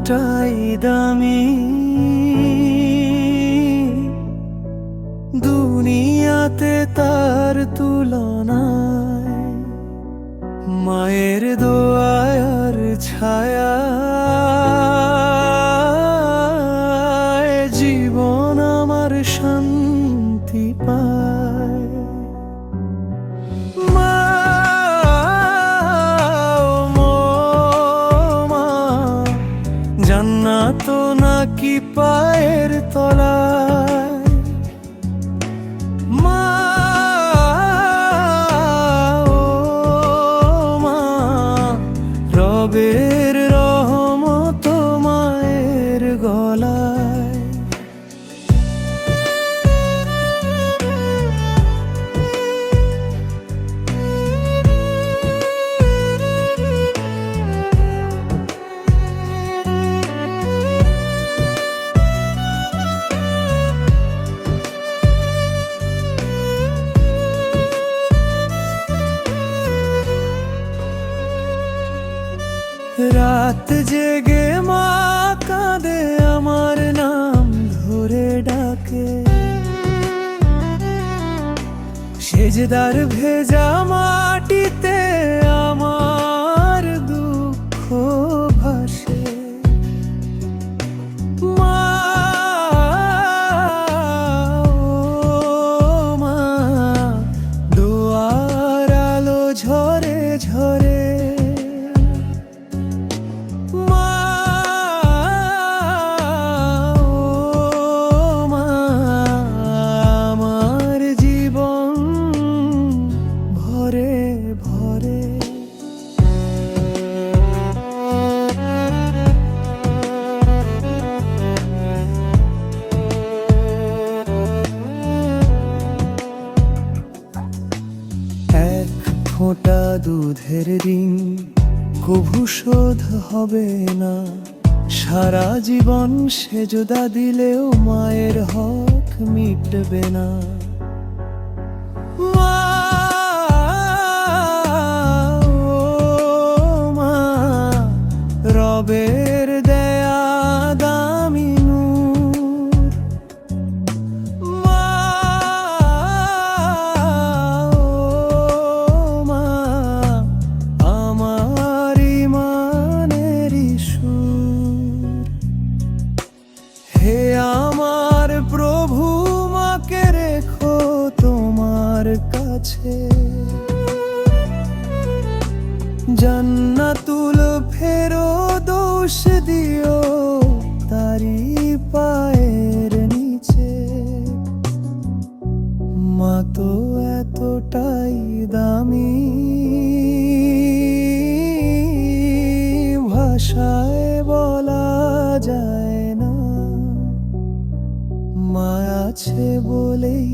এতটাই দামি, দুনিয়াতে তার তুলনায় মায়ের দোয়ায় আর ছায়া, জীবন আমার শান্তি পায়। মা, ও মা, জান্নাত নাকি পায়ের তলায়। মা, ও মা, রবের রহমত মায়ের গলায়। রাত জেগে মা কাঁদে, আমার নাম ধরে ডাকে। সেজদার ভেজা মাটিতে আমার দুঃখ ভাসে। মা, ও মা, দোয়ার আলো ঝরে ঝরে। এক ফোঁটা দুধের ঋণ কভু শোধ হবে না, সারা জীবন সেজদা দিলেও মায়ের হক মিটবে না। মা, ও মা, রবের দেয়া দামি নূর। মা, ও মা, আমার ইমানের সুর। হে আমার প্রভু, মাকে রেখো তোমার কাছে, জান্নাতুল ফেরদৌস দিও তারি পায়ের নিচে। মা তো এতটাই দামি, ভাষায় বলা যায় না। মা আছে বলেই